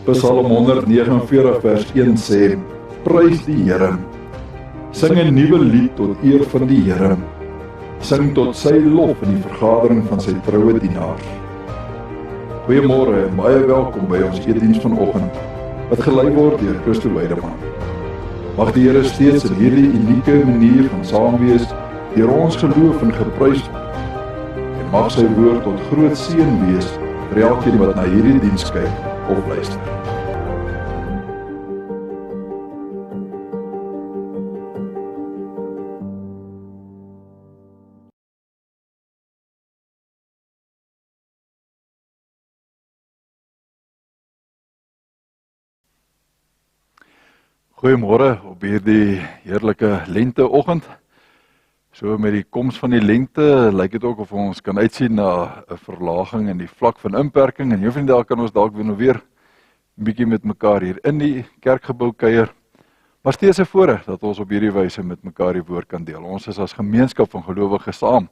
Psalm 149 vers 1 sê, Prys die Here. Sing 'n nuwe lied tot eer van die Here. Sing tot sy lof in die vergadering van sy troue dienaars. Goeiemôre en baie welkom by ons eetdiens vanoggend, wat gelei word deur Christo Weideman. Mag die Here steeds in hierdie unieke manier van saam wees, deur ons geloof en geprys word. En mag sy woord tot groot seën wees vir elkeen wat na hierdie diens kyk of luister. Goeiemôre op hierdie heerlike lenteoggend. So met die koms van die lente lyk dit ook of ons kan uitsien na 'n verlaging in die vlak van inperking en een van die dae kan ons dalk weer 'n bietjie met mekaar hier in die kerkgebou kuier. Maar steeds 'n voorreg dat ons op hierdie wyse met mekaar die woord kan deel. Ons is as gemeenskap van gelowiges saam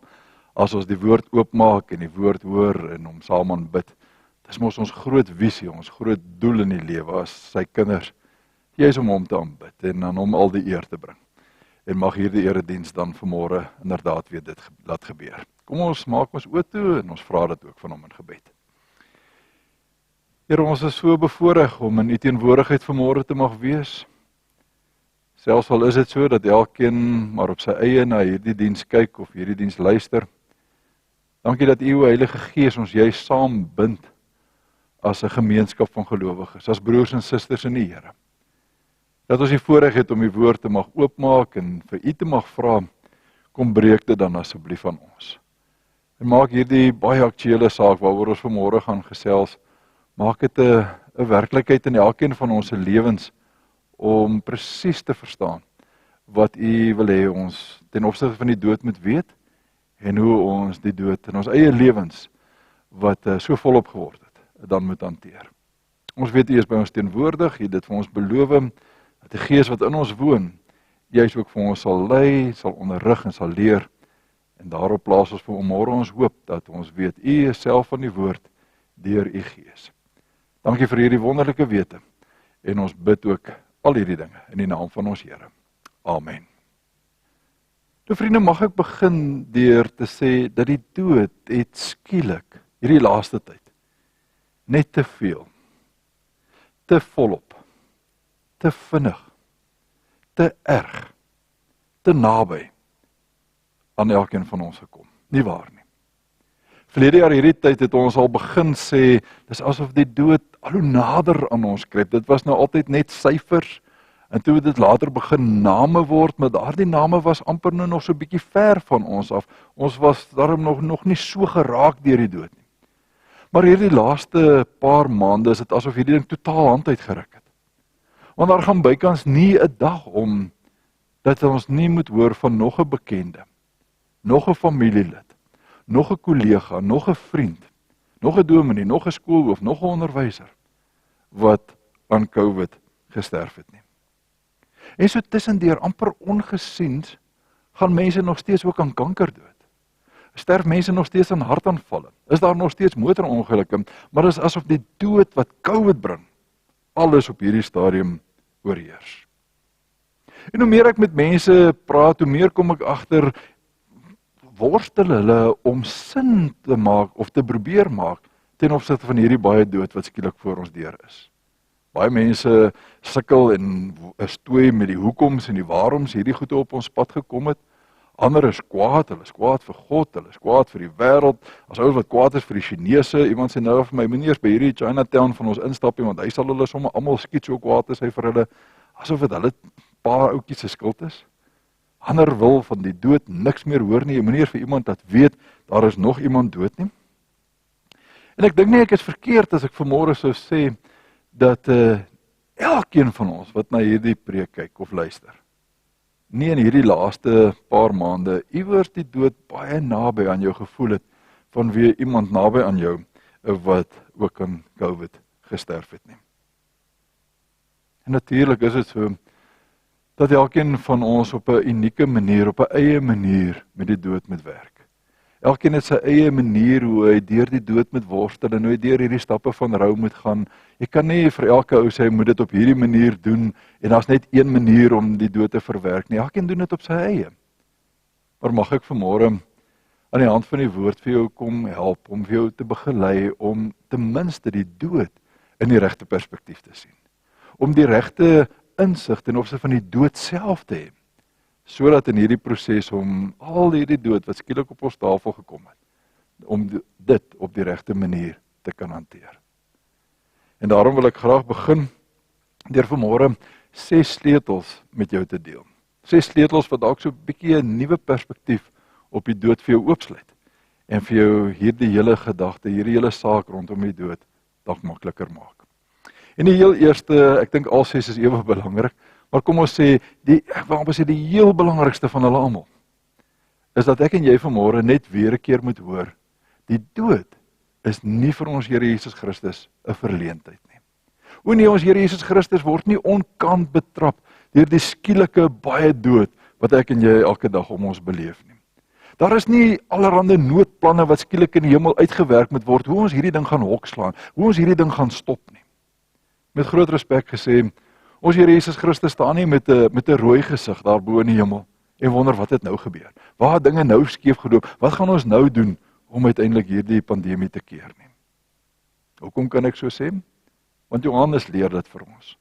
as ons die woord oopmaak en die woord hoor en hom saam aanbid. Dis mos ons groot visie, ons groot doel in die lewe as sy kinders. Jy is om hom te aanbid en aan hom al die eer te bring. En mag hierdie erediens dan vanmôre inderdaad weer dit laat gebeur. Kom ons maak ons oë toe en ons vra dit ook van hom in gebed. Here, ons is so bevoorreg om in u teenwoordigheid vanmôre te mag wees. Selfs al is dit so dat elkeen maar op sy eie na hierdie diens kyk of hierdie diens luister. Dankie dat u, Heilige Gees, ons juist saam bind as 'n gemeenskap van gelowiges, as broers en susters in die Here. Dat ons die voorreg het om die woord te mag oopmaak en vir u te mag vra, kom breek dit dan asseblief van ons. En maak hierdie baie aktuele saak waaroor ons vanmôre gaan gesels, maak dit 'n werklikheid in elkeen van ons se lewens om presies te verstaan wat u wil hê ons ten opsigte van die dood moet weet en hoe ons die dood in ons eie lewens wat so volop geword het, dan moet hanteer. Ons weet u is by ons teenwoordig, u het dit vir ons beloof, dat die Gees wat in ons woon, juis ook vir ons sal lei, sal onderrig en sal leer. En daarop plaas ons vanmôre ons hoop dat ons weet, u is self van die woord deur u Gees. Dankie vir hierdie wonderlike wete. En ons bid ook al hierdie dinge in die naam van ons Here. Amen. Nou vriende, mag ek begin deur te sê dat die dood het skielik hierdie laaste tyd net te veel, te volop, te vinnig, te erg, te naby aan elkeen van ons gekom. Nie waar nie. Verlede jaar hierdie tyd het ons al begin sê, dis asof die dood al hoe nader aan ons kruip. Dit was nou altyd net syfers, en toe het dit later begin name word, maar daardie name was amper nou nog so 'n bietjie ver van ons af. Ons was daarom nog nie so geraak deur die dood nie. Maar hierdie laaste paar maande is dit asof hierdie ding totaal hand uitgeruk het. Want daar gaan bykans nie 'n dag om dat ons nie moet hoor van nog 'n bekende, nog 'n familielid, nog 'n kollega, nog 'n vriend, nog 'n dominee, nog 'n skoolhoof, nog 'n onderwyser wat aan COVID gesterf het nie. En so tussendeur amper ongesiens gaan mense nog steeds ook aan kanker dood. Sterf mense nog steeds aan hartaanvalle. Is daar nog steeds motorongelukke, maar dit is asof die dood wat COVID bring alles op hierdie stadium oorheers. En hoe meer ek met mense praat, hoe meer kom ek agter, worstel hulle om sin te maak of te probeer maak ten opsigte van hierdie baie dood wat skielik voor ons deur is. Baie mense sukkel en is tooi met die hoekoms en die waaroms hierdie goede op ons pad gekom het. Ander is kwaad, hulle is kwaad vir God, hulle is kwaad vir die wêreld, as ouens wat kwaad is vir die Chinese. Iemand sê nou vir my, moenie eers by hierdie Chinatown van ons instap nie, want hy sal hulle sommer almal skiet, so kwaad is hy vir hulle, asof dit hulle paar ouetjies se skuld is. Ander wil van die dood niks meer hoor nie, jy moenie eers vir iemand dat weet, daar is nog iemand dood nie. En ek dink nie ek is verkeerd as ek vanmôre sou sê, dat elkeen van ons wat na hierdie preek kyk of luister, nie in hierdie laaste paar maande iewers die dood baie naby aan jou gevoel het, vanweë iemand naby aan jou wat ook aan COVID gesterf het nie. En natuurlik is dit so, dat elkeen van ons op 'n unieke manier, op 'n eie manier met die dood moet werk. Elkeen het sy eie manier hoe hy deur die dood moet worstel en hoe hy deur hierdie stappe van rou moet gaan. Jy kan nie vir elke ou sê hy moet dit op hierdie manier doen en daar's net een manier om die dood te verwerk nie. Elkeen doen dit op sy eie. Maar mag ek vanmôre aan die hand van die woord vir jou kom help om vir jou te begelei om ten minste die dood in die regte perspektief te sien. Om die regte insig ten opsigte van die dood self te hê. Sodat in hierdie proses om al hierdie dood wat skielik op ons tafel gekom het, om dit op die regte manier te kan hanteer. En daarom wil ek graag begin deur vanmôre 6 sleutels met jou te deel. 6 sleutels wat dalk so 'n bietjie 'n nuwe perspektief op die dood vir jou oopsluit en vir jou hierdie hele gedagte, hierdie hele saak rondom die dood dalk makliker maak. En die heel eerste, ek dink al 6 is ewe belangrik, maar kom ons sê, die heel belangrikste van hulle almal, is dat ek en jy vanmôre net weer 'n keer moet hoor, die dood is nie vir ons Here Jesus Christus 'n verleentheid nie. O nee, ons Here Jesus Christus word nie onkant betrap deur die skielike baie dood wat ek en jy elke dag om ons beleef nie. Daar is nie allerhande noodplanne wat skielik in die hemel uitgewerk moet word, hoe ons hierdie ding gaan hokslaan, hoe ons hierdie ding gaan stop nie. Met groot respek gesê, ons Here Jesus Christus staan nie met 'n rooi gesig daar bo in die hemel en wonder wat het nou gebeur. Waar het dinge nou skeef geloop? Wat gaan ons nou doen om uiteindelik hierdie pandemie te keer nie? Hoekom kan ek so sê? Want Johannes leer dit vir ons.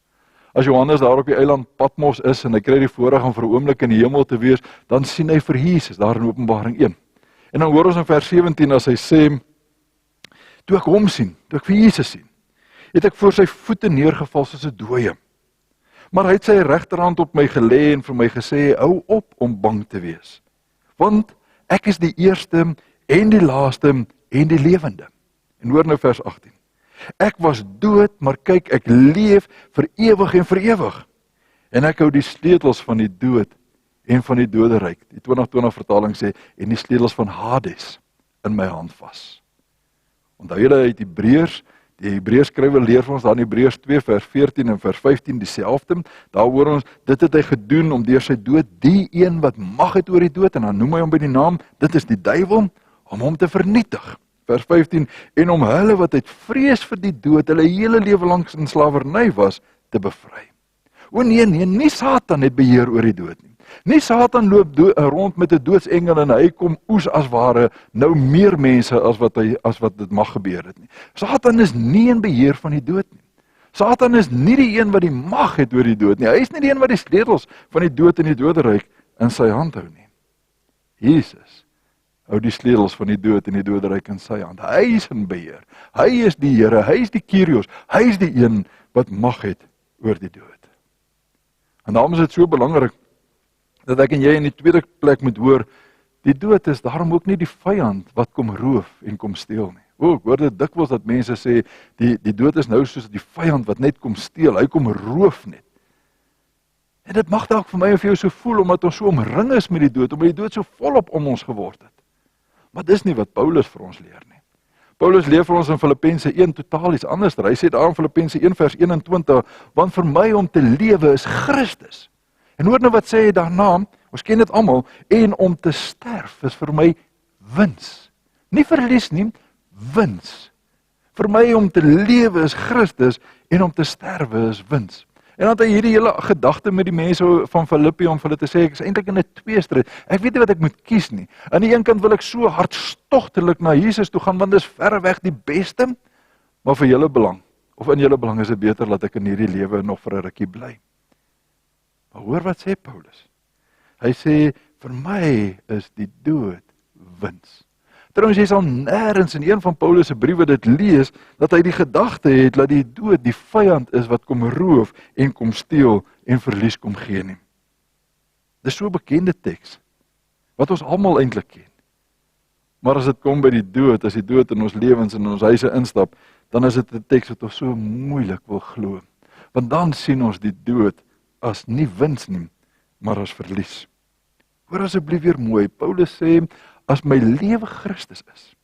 As Johannes daar op die eiland Patmos is en hy kry die voorreg om vir 'n oomblik in die hemel te wees, dan sien hy vir Jesus daar in Openbaring 1. En dan hoor ons in vers 17 as hy sê, toe ek hom sien, toe ek vir Jesus sien, het ek voor sy voete neergeval soos 'n dooie. Maar hy het sy regterhand op my gelê en vir my gesê, hou op om bang te wees. Want ek is die eerste en die laaste en die lewende. En hoor nou vers 18. Ek was dood, maar kyk, ek leef vir ewig en vir ewig. En ek hou die sleutels van die dood en van die doderyk. Die 2020 vertaling sê, en die sleutels van Hades in my hand vas. Onthou julle uit Hebreërs, die Hebreërskrywer leer vir ons daar in Hebreërs 2 vers 14 en vers 15 dieselfde. Daar hoor ons, dit het hy gedoen om deur sy dood die een wat mag het oor die dood, en dan noem hy hom by die naam, dit is die duiwel, om hom te vernietig. Vers 15, en om hulle wat uit vrees vir die dood, hulle hele lewe lank in slawerny was, te bevry. O nee, nie Satan het beheer oor die dood nie. Nie Satan loop rond met 'n doodsengel en hy kom oes as ware nou meer mense as wat dit mag gebeur het nie. Satan is nie in beheer van die dood nie. Satan is nie die een wat die mag het oor die dood nie. Hy is nie die een wat die sleutels van die dood en die doderyk in sy hand hou nie. Jesus hou die sleutels van die dood en die doderyk in sy hand. Hy is in beheer. Hy is die Here, hy is die Kyrios, hy is die een wat mag het oor die dood. En daarom is dit so belangrik dat ek en jy in die tweede plek moet hoor, die dood is daarom ook nie die vyand wat kom roof en kom steel nie. Ek hoor dit dikwels dat mense sê, die dood is nou soos die vyand wat net kom steel, hy kom roof net. En dit mag dalk vir my of jou so voel, omdat ons so omring is met die dood, omdat die dood so volop om ons geword het. Maar dis nie wat Paulus vir ons leer nie. Paulus leer vir ons in Filippense 1 totaal iets anders. Hy sê daar in Filippense 1 vers 21, want vir my om te lewe is Christus. En hoor nou wat sê hy daarna, ons ken dit almal, en om te sterf is vir my wins. Nie verlies nie, wins. Vir my om te lewe is Christus en om te sterwe is wins. En dan het hy hierdie hele gedagte met die mense van Filippi om vir hulle te sê, ek is eintlik in 'n tweestryd. Ek weet nie wat ek moet kies nie. Aan die een kant wil ek so hartstogtelik na Jesus toe gaan, want dit is verreweg die beste, maar vir julle belang, of in julle belang is dit beter dat ek in hierdie lewe nog vir 'n rukkie bly. Maar hoor wat sê Paulus. Hy sê, vir my is die dood wins. Trouwens, jy sal nêrens in een van Paulus se briewe dit lees, dat hy die gedagte het, dat die dood die vyand is wat kom roof en kom steel en verlies kom gee nie. Dis so 'n bekende teks, wat ons almal eintlik ken. Maar as dit kom by die dood, as die dood in ons lewens en in ons huise instap, dan is dit 'n teks wat ons so moeilik wil glo. Want dan sien ons die dood as nie wins nie, maar as verlies. Hoor asseblief weer mooi, Paulus sê, as my lewe Christus is,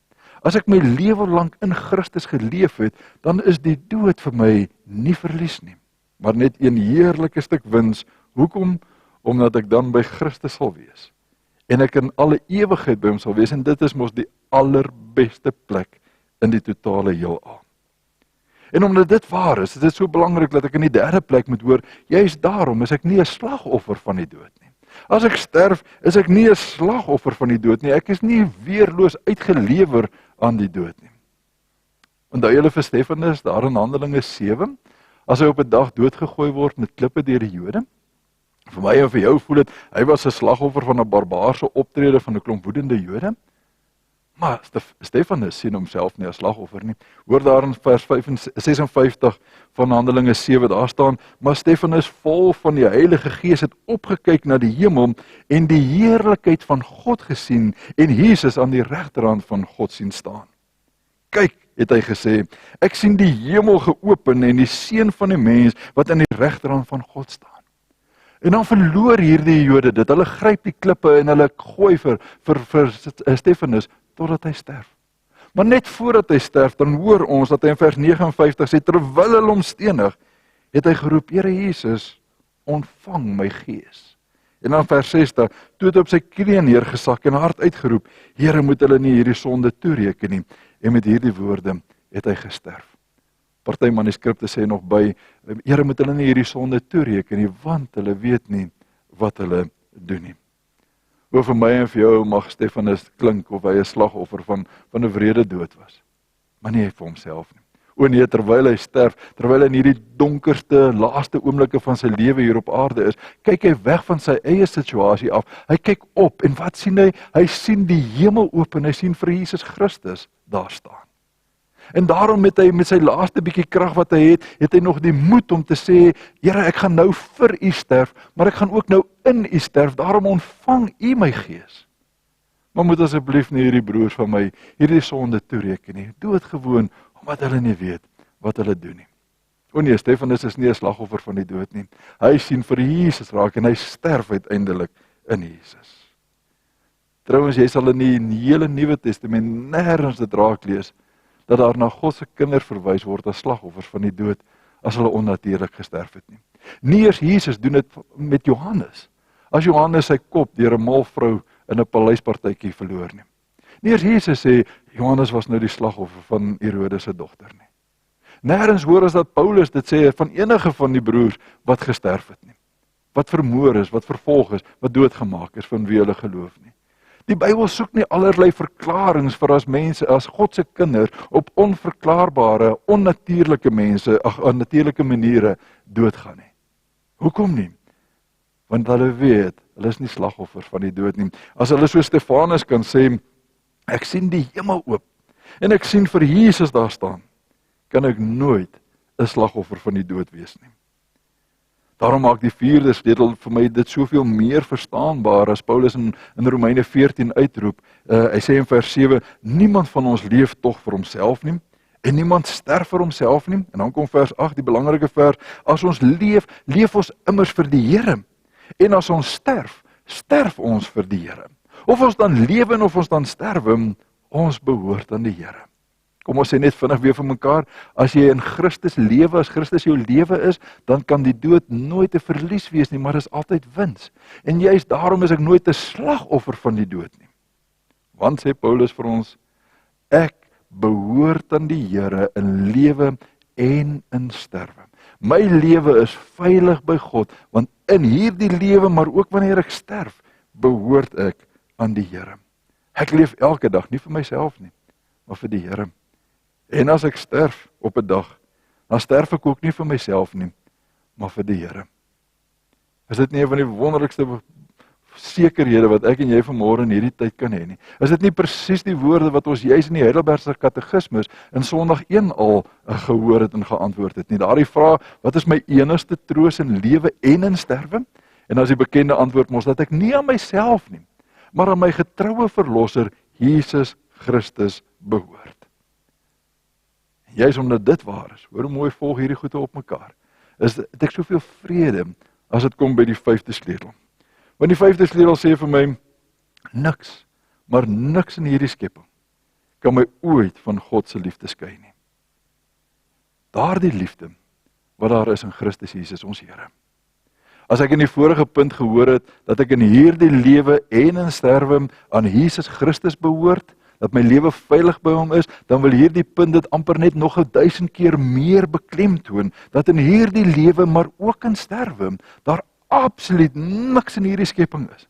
as ek my lewe lank in Christus geleef het, dan is die dood vir my nie verlies nie, maar net een heerlike stuk wins. Hoekom? Omdat ek dan by Christus sal wees. en ek in alle ewigheid by hom sal wees, en dit is mos die allerbeste plek in die totale heelal. En omdat dit waar is dit so belangrik dat ek in die derde plek moet hoor, juist daarom is ek nie 'n slagoffer van die dood nie. As ek sterf, is ek nie 'n slagoffer van die dood nie, ek is nie weerloos uitgelewer aan die dood nie. Onthou julle vir Stefanus, daar in Handelinge 7, as hy op 'n dag doodgegooi word met klippe deur die Jode? Vir my en vir jou voel dit, hy was 'n slagoffer van 'n barbaarse optrede van 'n klomp woedende Jode. Maar Stefanus sien homself nie as slagoffer nie. Hoor daar in vers 56 van Handelinge 7, daar staan, maar Stefanus vol van die Heilige Gees het opgekyk na die hemel en die heerlikheid van God gesien en Jesus aan die regterhand van God sien staan. Kyk, het hy gesê, ek sien die hemel geopen en die Seun van die mens wat aan die regterhand van God staan. En dan verloor hierdie Jode dit, hulle gryp die klippe en hulle gooi vir Stefanus totdat hy sterf. Maar net voordat hy sterf, dan hoor ons dat hy in vers 59 sê, terwyl hulle hom stenig, het hy geroep, Here Jesus, ontvang my gees. En dan vers 60, toe het hy op sy knieë neergesak en hard uitgeroep, Here, moet hulle nie hierdie sonde toereken nie. En met hierdie woorde het hy gesterf. Party manuskripte sê nog by, Here, moet hulle nie hierdie sonde toereken nie, want hulle weet nie wat hulle doen nie. Hoe vir my en vir jou mag Stefanus klink of hy 'n slagoffer van 'n wrede dood was. Maar nie vir homself nie. O nee, terwyl hy sterf, terwyl hy in hierdie donkerste, laaste oomblikke van sy lewe hier op aarde is, kyk hy weg van sy eie situasie af. Hy kyk op en wat sien hy? Hy sien die hemel oop en hy sien vir Jesus Christus daar staan. En daarom het hy met sy laaste bietjie krag wat hy het hy nog die moed om te sê, Here, ek gaan nou vir u sterf, maar ek gaan ook nou in u sterf, daarom ontvang u my gees. Maar moet asseblief nie hierdie broers van my hierdie sonde toereken nie, doodgewoon, omdat hulle nie weet wat hulle doen nie. O nee, Stefanus is nie 'n slagoffer van die dood nie. Hy sien vir Jesus raak en hy sterf uiteindelik in Jesus. Trouwens, jy sal in die hele Nuwe Testament nêrens dit raak lees, dat daar na God se kinders verwys word as slagoffers van die dood, as hulle onnatuurlik gesterf het nie. Nie eers Jesus doen dit met Johannes, as Johannes sy kop deur 'n mal vrou in 'n paleispartytjie verloor nie. Nie eers Jesus sê, Johannes was nou die slagoffer van Herodes se dogter nie. Nêrens hoor ons dat Paulus dit sê van enige van die broers wat gesterf het nie, wat vermoor is, wat vervolg is, wat doodgemaak is van wie hulle geloof nie. Die Bybel soek nie allerlei verklaringe vir as mense, as God se kinders op onverklaarbare, onnatuurlike natuurlike maniere doodgaan nie. Hoekom nie? Want hulle weet, hulle is nie slagoffers van die dood nie. As hulle so Stefanus kan sê, ek sien die hemel oop en ek sien vir Jesus daar staan, kan ek nooit 'n slagoffer van die dood wees nie. Daarom maak die 4de sleutel vir my dit soveel meer verstaanbaar as Paulus in Romeine 14 uitroep. Hy sê in vers 7, niemand van ons leef tog vir homself nie, en niemand sterf vir homself nie. En dan kom vers 8, die belangrike vers, as ons leef, leef ons immers vir die Here. En as ons sterf, sterf ons vir die Here. Of ons dan lewe en of ons dan sterwe, ons behoort aan die Here. Kom ons sê net vinnig weer vir mekaar, as jy in Christus lewe, as Christus jou lewe is, dan kan die dood nooit 'n verlies wees nie, maar is altyd wins. En juist daarom is ek nooit 'n slagoffer van die dood nie. Want sê Paulus vir ons, ek behoort aan die Here in lewe en in sterwe. My lewe is veilig by God, want in hierdie lewe, maar ook wanneer ek sterf, behoort ek aan die Here. Ek leef elke dag, nie vir myself nie, maar vir die Here. En as ek sterf op 'n dag, dan sterf ek ook nie vir myself nie, maar vir die Here. Is dit nie een van die wonderlikste sekerhede wat ek en jy vanmôre in hierdie tyd kan hê nie? Is dit nie presies die woorde wat ons juis in die Heidelbergse Katekismus in Sondag 1 al gehoor het en geantwoord het nie? Daardie vraag, wat is my enigste troos in lewe en in sterwe? En as die bekende antwoord mos dat ek nie aan myself nie, maar aan my getroue verlosser Jesus Christus behoort. Juist omdat dit waar is, hoor hoe mooi volg hierdie goede op mekaar, is het ek soveel vrede as dit kom by die 5de sleutel. Want die 5de sleutel sê vir my, niks, maar niks in hierdie skepping kan my ooit van God se liefde skei nie. Daardie liefde wat daar is in Christus Jesus ons Here. As ek in die vorige punt gehoor het, dat ek in hierdie lewe en in sterwe aan Jesus Christus behoort, dat my lewe veilig by hom is, dan wil hierdie punt dit amper net nog 1000 keer meer beklemtoon, dat in hierdie lewe, maar ook in sterwe, daar absoluut niks in hierdie skepping is,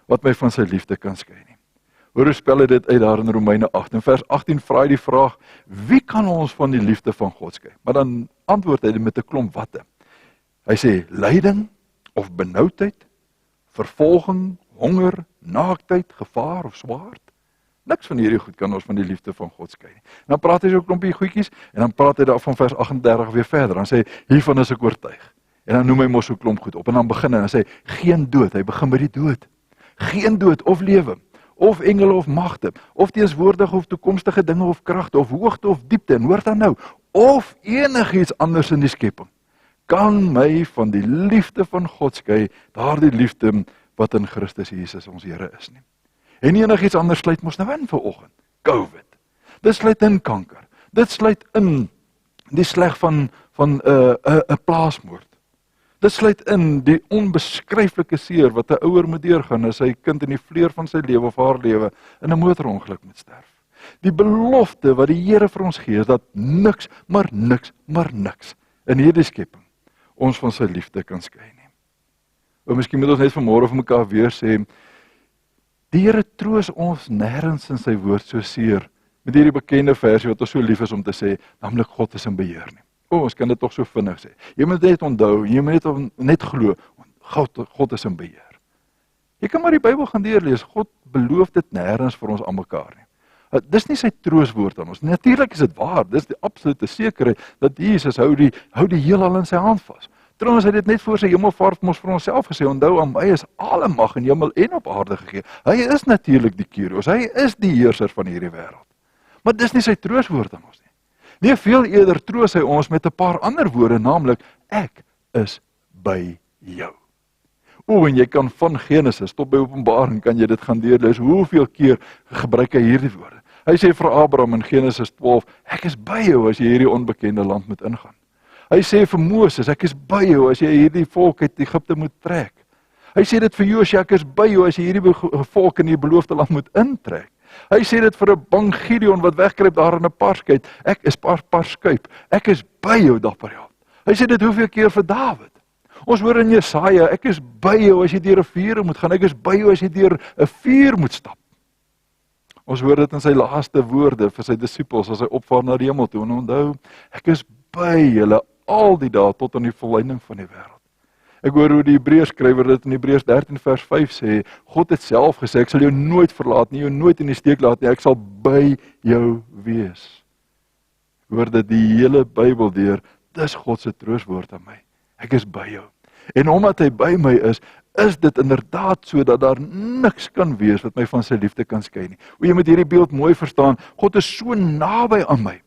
wat my van sy liefde kan skei nie. Hoe spel hy dit uit daar in Romeine 8? In vers 18 vra hy die vraag, wie kan ons van die liefde van God skei? Maar dan antwoord hy met 'n klomp watte. Hy sê, lyding of benoudheid, vervolging, honger, naaktheid, gevaar of swaard. Niks van hierdie goed kan ons van die liefde van God skei nie. En dan praat hy so 'n klompie goedjies, en dan praat hy daar van vers 38 weer verder. Dan sê hy, hiervan is ek oortuig. En dan noem hy mos so 'n klomp goed op, en dan begin hy, en dan sê hy, geen dood, hy begin met die dood. Geen dood of lewe, of engele of magte, of teenswoordige of toekomstige dinge of kragte, of hoogte of diepte, en hoor dan nou, of enigiets anders in die skepping, kan my van die liefde van God skei, daardie liefde wat in Christus Jesus ons Here is nie. En enigiets anders sluit mos nou in vanoggend. COVID. Dit sluit in kanker. Dit sluit in die sleg van 'n plaasmoord. Dit sluit in die onbeskryflike seer wat 'n ouer moet deurgaan as sy kind in die vleur van sy lewe of haar lewe in 'n motorongeluk moet sterf. Die belofte wat die Here vir ons gee is dat niks in hierdie skepping ons van sy liefde kan skei nie. Of miskien moet ons net vanmôre vir mekaar weer sê, die Here troos ons nêrens in sy woord so seer met hierdie bekende versie wat ons so lief is om te sê, naamlik God is in beheer nie. Ons kan dit tog so vinnig sê. Jy moet net onthou, jy moet net glo, God is in beheer. Jy kan maar die Bybel gaan deurlees, God beloof dit nêrens vir ons aan mekaar nie. Dis nie sy trooswoord aan ons. Natuurlik is dit waar, dis die absolute sekerheid dat Jesus hou die heelal in sy hand vas. Trouwens, hy het dit net voor sy hemelvaart mos vir onsself gesê, onthou, aan my is alle mag in hemel en op aarde gegee. Hy is natuurlik die Kyrios, hy is die heerser van hierdie wêreld. Maar dis nie sy trooswoord aan ons nie. Nee, veel eerder troos hy ons met 'n paar ander woorde, naamlik, ek is by jou. En jy kan van Genesis tot by Openbaring, kan jy dit gaan deurlees, hoeveel keer gebruik hy hierdie woorde. Hy sê vir Abraham in Genesis 12, ek is by jou as jy hierdie onbekende land moet ingaan. Hy sê vir Moses, ek is by jou as jy hierdie volk uit Egipte moet trek. Hy sê dit vir Josua, ek is by jou as jy hierdie volk in die beloofde land moet intrek. Hy sê dit vir 'n bang Gideon wat wegkruip daar in 'n parskuip, ek is parskuip, ek is by jou dapper held. Hy sê dit hoeveel keer vir Dawid. Ons hoor in Jesaja, ek is by jou as jy deur 'n vuur moet gaan, ek is by jou as jy deur 'n vuur moet stap. Ons hoor dit in sy laaste woorde vir sy disippels as hy opvaar na die hemel toe, en onthou, ek is by julle al die dae tot aan die volleinding van die wêreld. Ek hoor hoe die Hebreërs skrywer dit in Hebreërs 13 vers 5 sê, God het self gesê, ek sal jou nooit verlaat nie, jou nooit in die steek laat nie, ek sal by jou wees. Hoor dit die hele Bybel deur, dis God se trooswoord aan my. Ek is by jou. En omdat hy by my is dit inderdaad so dat daar niks kan wees wat my van sy liefde kan skei nie. Jy moet hierdie beeld mooi verstaan, God is so naby aan my,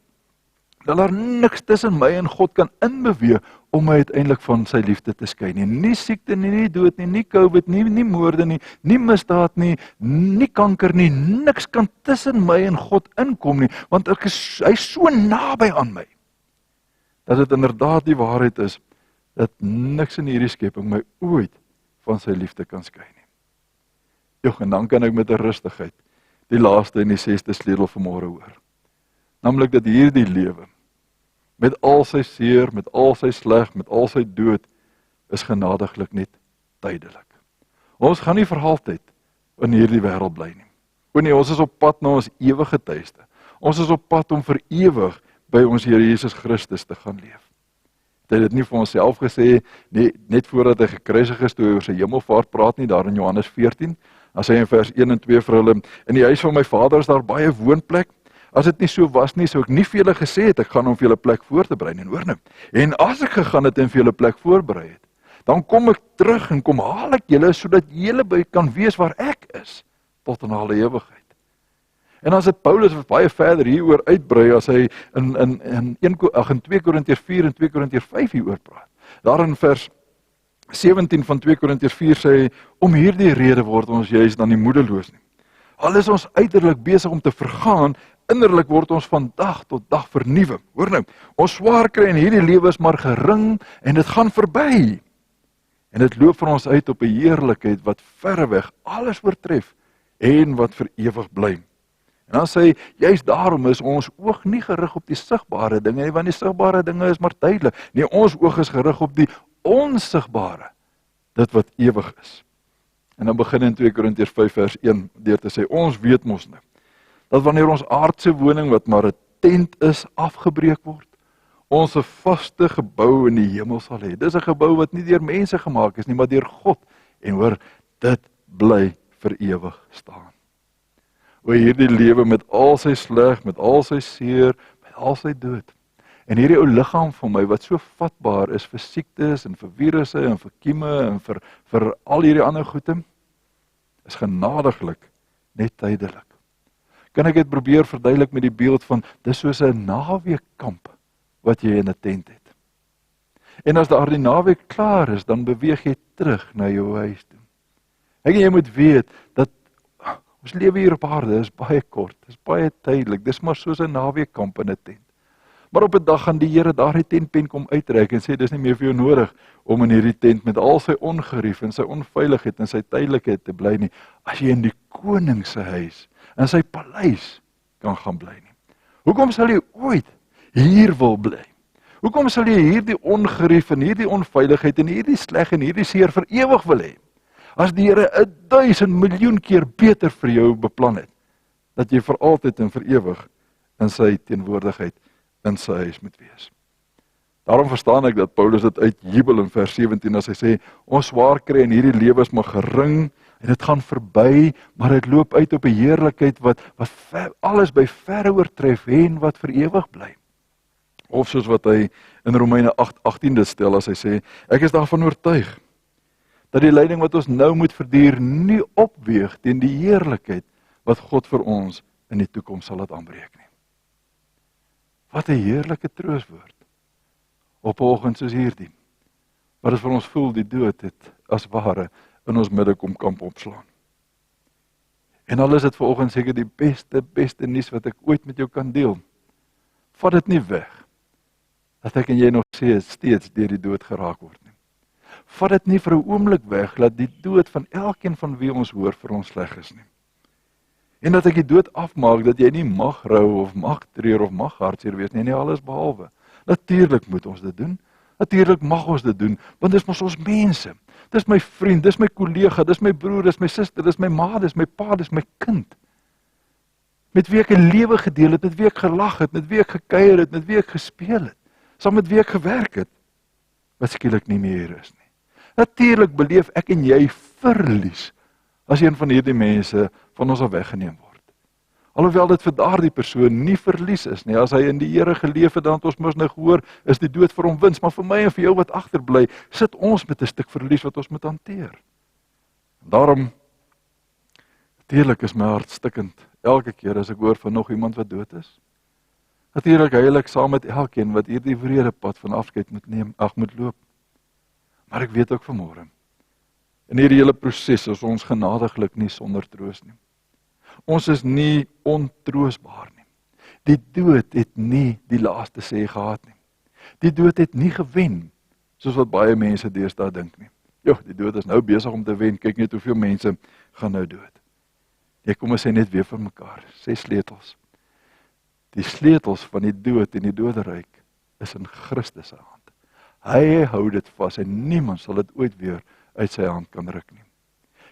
dat daar niks tussen my en God kan inbeweeg om my uiteindelik van sy liefde te skei nie. Nie siekte nie, nie dood nie, nie COVID nie, nie moorde nie, nie misdaad nie, nie kanker nie, niks kan tussen my en God inkom nie, want hy is so naby aan my, dat dit inderdaad die waarheid is, dat niks in hierdie skepping my ooit van sy liefde kan skei nie. En dan kan ek met 'n rustigheid die laaste en die 6de sleutel vanmôre hoor. Naamlik dat hierdie lewe, met al sy seer, met al sy sleg, met al sy dood, is genadiglik net tydelik. Ons gaan nie vir altyd in hierdie wêreld bly nie. Nee, ons is op pad na ons ewige tuiste. Ons is op pad om vir ewig by ons Here Jesus Christus te gaan leef. Hy het dit nie vir onsself gesê, nie, net voordat hy gekruisig is, toe hy oor sy hemelvaart praat nie, daar in Johannes 14, as hy in vers 1 en 2 vir hulle, in die huis van my Vader is daar baie woonplek. As dit nie so was nie, sou ek nie vir julle gesê het, ek gaan om vir julle plek voor te berei, en hoor nou, en as ek gegaan het en vir julle plek voorberei het, dan kom ek terug en kom haal ek julle, sodat julle by kan wees waar ek is, tot in alle ewigheid. En as dit Paulus wat baie verder hieroor uitbrei, as hy in 2 Korintiërs 4 en 2 Korintiërs 5 hieroor praat. Daar in vers 17 van 2 Korintiërs 4 sê hy, om hierdie rede word ons juis dan nie moedeloos nie. Al is ons uiterlik besig om te vergaan, innerlik word ons van dag tot dag vernuwe. Hoor nou, ons swaar kry in hierdie lewe is maar gering en dit gaan verby. En dit loop vir ons uit op 'n heerlikheid wat verreweg alles oortref en wat vir ewig bly. En dan sê hy, juist daarom is ons oog nie gerig op die sigbare dinge nie, want die sigbare dinge is maar tydelik. Nee, ons oog is gerig op die onsigbare, dit wat ewig is. En dan begin in 2 Korintiërs 5 vers 1 deur te sê, ons weet mos nou, dat wanneer ons aardse woning, wat maar 'n tent is, afgebreek word, ons 'n vaste gebou in die hemel sal hê. Dis 'n gebou wat nie deur mense gemaak is nie, maar deur God. En hoor, dit bly vir ewig staan. O, hierdie lewe met al sy sleg, met al sy seer, met al sy dood. En hierdie ou liggaam van my wat so vatbaar is vir siektes en vir virusse en vir kieme en vir al hierdie ander goede, is genadiglik net tydelik. Kan ek dit probeer verduidelik met die beeld van, dis soos 'n naweekkamp wat jy in 'n tent het. En as daardie naweek klaar is, dan beweeg jy terug na jou huis toe. En jy moet weet dat ons lewe hier op aarde is baie kort, is baie tydelik, dis maar soos 'n naweekkamp in 'n tent. Maar op 'n dag gaan die Here daardie tentpen kom uitreik en sê dis nie meer vir jou nodig om in hierdie tent met al sy ongerief en sy onveiligheid en sy tydelikheid te bly nie, as jy in die koning se huis, in sy paleis kan gaan bly nie. Hoekom sal jy ooit hier wil bly? Hoekom sal jy hierdie ongerief en hierdie onveiligheid en hierdie sleg en hierdie seer vir ewig wil hê? As die Here 1000 miljoen keer beter vir jou beplan het, dat jy vir altyd en vir ewig in sy teenwoordigheid in sy huis moet wees. Daarom verstaan ek dat Paulus dit uitjubel in vers 17 as hy sê, ons swaar kry in hierdie lewe is maar gering en dit gaan verby, maar dit loop uit op 'n heerlikheid wat alles by verre oortref en wat vir ewig bly. Of soos wat hy in Romeine 8:18 dit stel as hy sê, ek is daarvan oortuig dat die lyding wat ons nou moet verduur nie opweeg teen die heerlikheid wat God vir ons in die toekoms sal laat aanbreek nie. Wat 'n heerlike troostwoord op 'n oggend soos hierdie, wat ons vir ons voel die dood het as ware in ons midde kom kamp opslaan. En al is dit vanoggend seker die beste nuus wat ek ooit met jou kan deel, vat dit nie weg dat ek en jy nog steeds deur die dood geraak word nie. Vat dit nie vir 'n oomblik weg dat die dood van elkeen van wie ons hoor vir ons sleg is nie. En dat ek die dood afmaak, dat jy nie mag rou of mag treur of mag hartseer wees nie, alles behalwe. Natuurlik moet ons dit doen. Natuurlik mag ons dit doen, want dis mos ons mense. Dis my vriend, dis my kollega, dis my broer, dis my suster, dis my ma, dis my pa, dis my kind. Met wie ek 'n lewe gedeel het, met wie ek gelag het, met wie ek gekuier het, met wie ek gespeel het, saam met wie ek gewerk het, wat skielik nie meer is nie. Natuurlik beleef ek en jy verlies as een van hierdie mense van ons af weggeneem word. Alhoewel dit vir daardie persoon nie verlies is nie, as hy in die Here geleef het, dan het ons mos nou gehoor, is die dood vir hom wins, maar vir my en vir jou wat agterbly, sit ons met 'n stuk verlies wat ons moet hanteer. Daarom, natuurlik is my hart stikkend, elke keer as ek hoor van nog iemand wat dood is. Natuurlik huil ek saam met elkeen wat hierdie wrede pad van afskeid moet loop. Maar ek weet ook vanmôre, in hierdie hele proses is ons genadiglik nie sonder troos nie. Ons is nie ontroosbaar nie. Die dood het nie die laaste sê gehad nie. Die dood het nie gewen, soos wat baie mense deesdae dink nie. Die dood is nou besig om te wen, kyk net hoeveel mense gaan nou dood. Kom ons sê net weer vir mekaar, 6 sleutels. Die sleutels van die dood en die doderyk is in Christus se hand. Hy hou dit vas en niemand sal dit ooit weer uit sy hand kan ruk nie.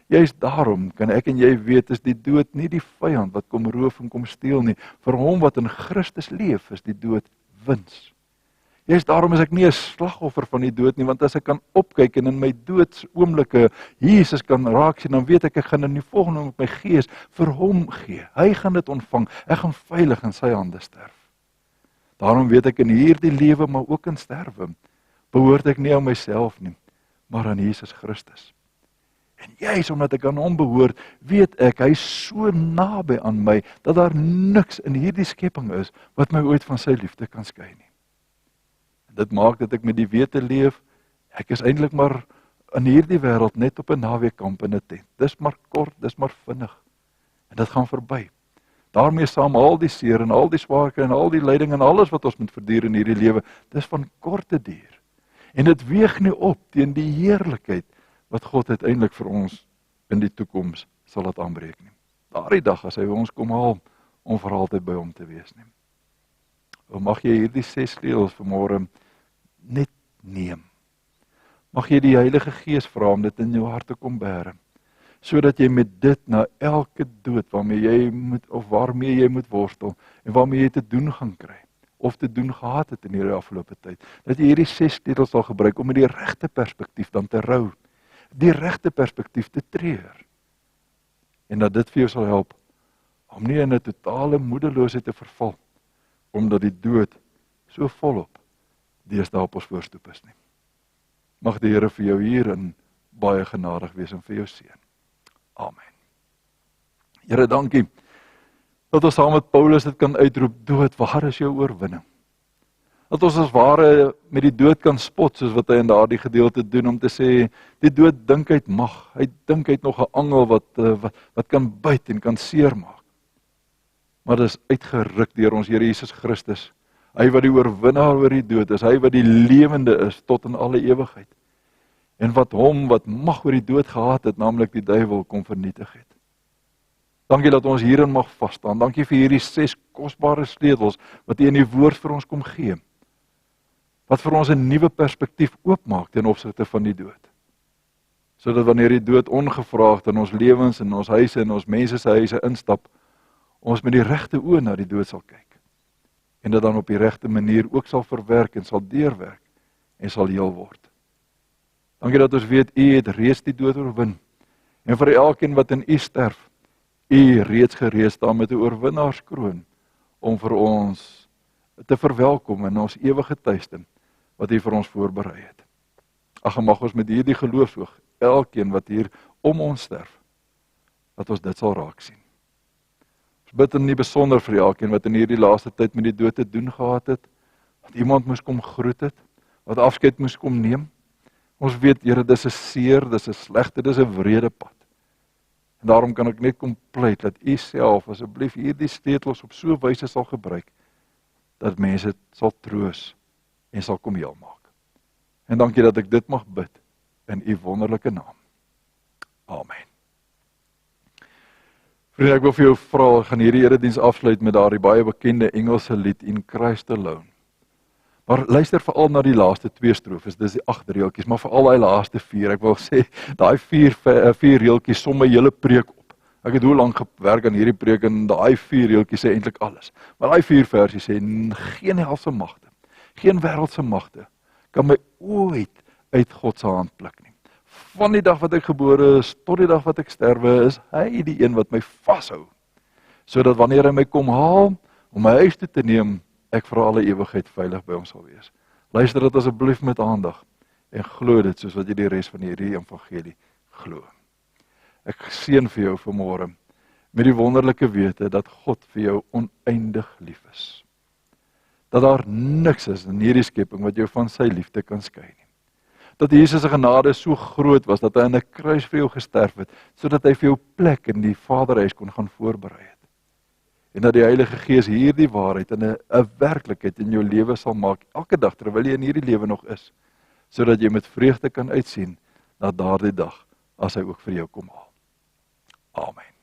Juist daarom kan ek en jy weet, is die dood nie die vyand wat kom roof en kom steel nie. Vir hom wat in Christus leef, is die dood wins. Juist daarom is ek nie 'n slagoffer van die dood nie, want as ek kan opkyk en in my doodsoomblikke Jesus kan raak sien, dan weet ek gaan in die volgende oomblik my gees vir hom gee. Hy gaan dit ontvang. Ek gaan veilig in sy hande sterf. Daarom weet ek in hierdie lewe, maar ook in sterwe, behoort ek nie aan myself nie, maar aan Jesus Christus. En juist omdat ek aan hom behoort, weet ek, hy is so naby aan my, dat daar niks in hierdie skepping is, wat my ooit van sy liefde kan skei nie. En dit maak dat ek met die wete leef, ek is eintlik maar in hierdie wêreld net op 'n naweekkamp in 'n tent. Dis maar kort, dis maar vinnig. En dit gaan verby. Daarmee saam al die seer en al die swaarkry en al die lyding en alles wat ons moet verduur in hierdie lewe, dis van korte duur. En dit weeg nie op teen die heerlikheid wat God uiteindelik vir ons in die toekoms sal laat aanbreek nie. Daardie dag as hy ons kom haal om vir altyd by hom te wees nie. Mag jy hierdie 6 sleutels vanmôre net neem. Mag jy die Heilige Gees vra om dit in jou hart te kom bære, sodat jy met dit na elke dood waarmee jy moet worstel en waarmee jy te doen gaan kry of te doen gehad het in hierdie afgelope tyd, dat jy hierdie 6 sleutels sal gebruik om met die regte perspektief dan te rou, die regte perspektief te treur. En dat dit vir jou sal help om nie in 'n totale moedeloosheid te verval, omdat die dood so volop deesdae op ons voorstoep is nie. Mag die Here vir jou hierin baie genadig wees en vir jou seën. Amen. Here, dankie dat ons saam met Paulus dit kan uitroep, dood, waar is jou oorwinning? Dat ons as ware met die dood kan spot, soos wat hy in daardie gedeelte doen, om te sê, die dood dink hy het mag, hy dink hy het nog 'n angel wat kan byt en kan seermaak. Maar dit is uitgeruk deur ons Here Jesus Christus, hy wat die oorwinnaar oor die dood is, hy wat die lewende is tot in alle ewigheid, en wat mag oor die dood gehad het, naamlik die duiwel, kom vernietig het. Dankie dat ons hierin mag vasstaan, dankie vir hierdie 6 kosbare sleutels, wat U in die woord vir ons kom gee, wat vir ons 'n nuwe perspektief oopmaak ten opsigte van die dood. Sodat wanneer die dood ongevraagd in ons lewens, in ons huise, in ons mense se huise instap, ons met die regte oë na die dood sal kyk. En dit dan op die regte manier ook sal verwerk en sal deurwerk en sal heel word. Dankie dat ons weet, U het reeds die dood oorwin. En vir elkeen wat in U sterf, U reeds gereed staan met 'n oorwinnaarskroon om vir ons te verwelkom in ons ewige tuiste wat U vir ons voorberei het. Ag, mag ons met hierdie geloofsoog, elkeen wat hier om ons sterf, dat ons dit sal raak sien. Ons bid in die besonder vir elkeen wat in hierdie laaste tyd met die dood te doen gehad het, wat iemand moes kom groet het, wat afskeid moes kom neem. Ons weet, Here, dis 'n seer, dis 'n slegte, dis 'n wrede pad. En daarom kan ek net kom pleit dat U self asseblief hierdie sleutels op so 'n wyse sal gebruik, dat mense sal troos en sal kom heel maak. En dankie dat ek dit mag bid in U wonderlike naam. Amen. Vriende, ek wil vir jou vra, gaan hierdie erediens afsluit met daardie baie bekende Engelse lied In Christ Alone. Maar luister veral na die laaste 2 strofes, dis die 8 reeltjies, maar veral daai laaste 4, ek wil sê, daai 4 reeltjies som my hele preek op. Ek het hoe lank gewerk aan hierdie preek en daai 4 reeltjies sê eintlik alles. Maar daai 4 verse sê, geen helse magte, geen wêreldse magte, kan my ooit uit God se hand pluk nie. Van die dag wat ek gebore is, tot die dag wat ek sterwe, is hy die een wat my vashou, sodat wanneer hy my kom haal, om my huis toe te neem, ek vir alle ewigheid veilig by hom sal wees. Luister dit asseblief met aandag, en glo dit soos wat jy die res van hierdie evangelie glo. Ek seën vir jou vanmôre, met die wonderlike wete, dat God vir jou oneindig lief is. Dat daar niks is in hierdie skepping, wat jou van sy liefde kan skei nie. Dat Jesus se genade so groot was, dat hy aan 'n kruis vir jou gesterf het, sodat hy vir jou plek in die Vaderhuis kon gaan voorberei het. En dat die Heilige Gees hierdie waarheid in 'n werklikheid in jou lewe sal maak, elke dag terwyl jy in hierdie lewe nog is, sodat jy met vreugde kan uitsien na daardie dag, as hy ook vir jou kom haal. Amen.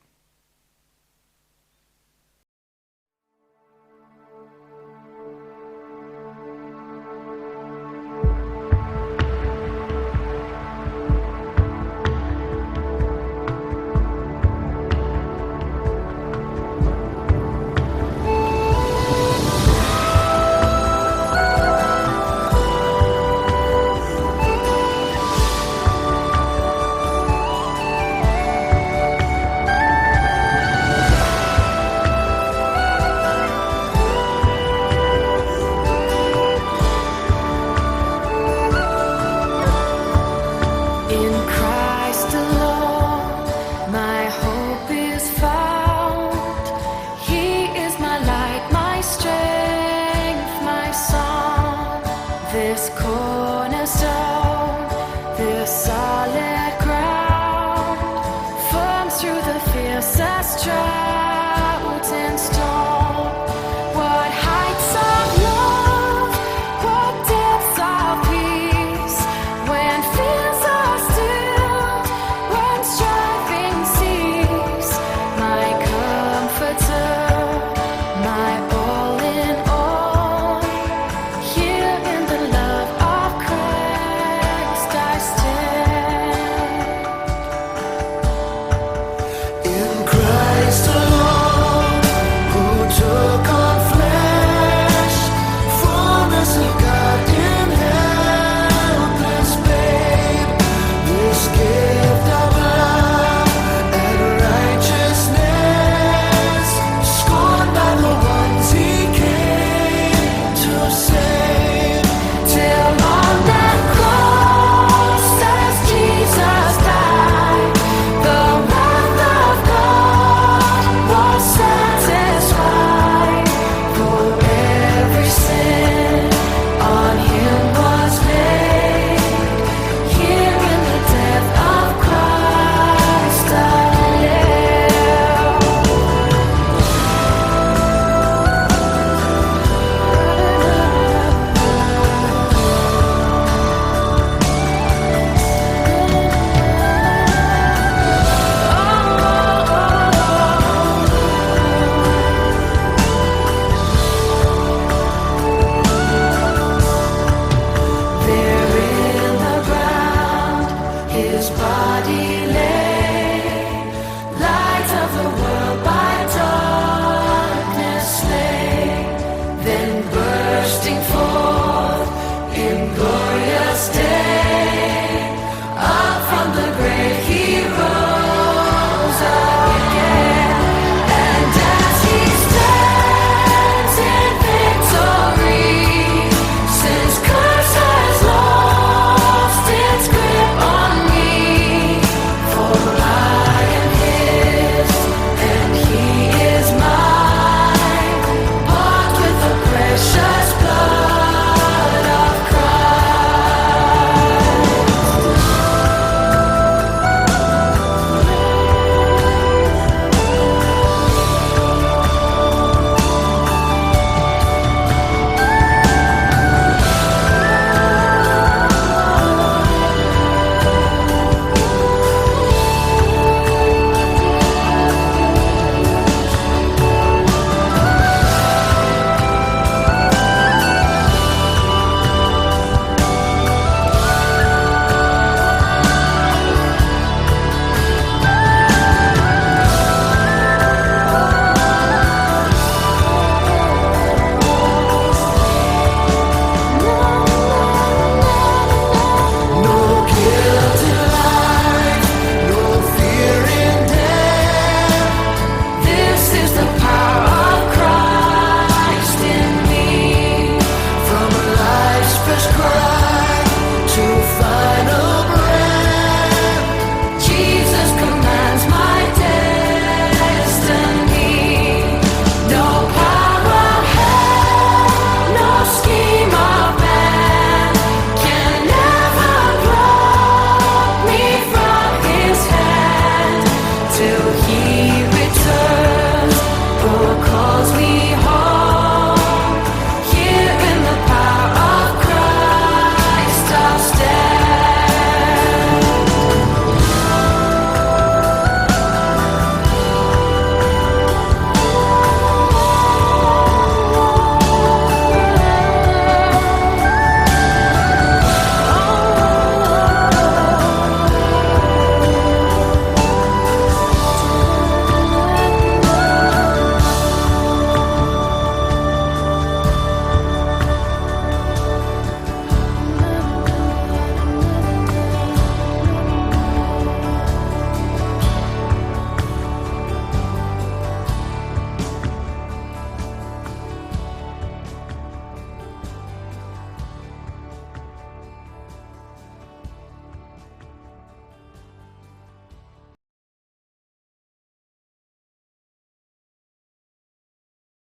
This cornerstone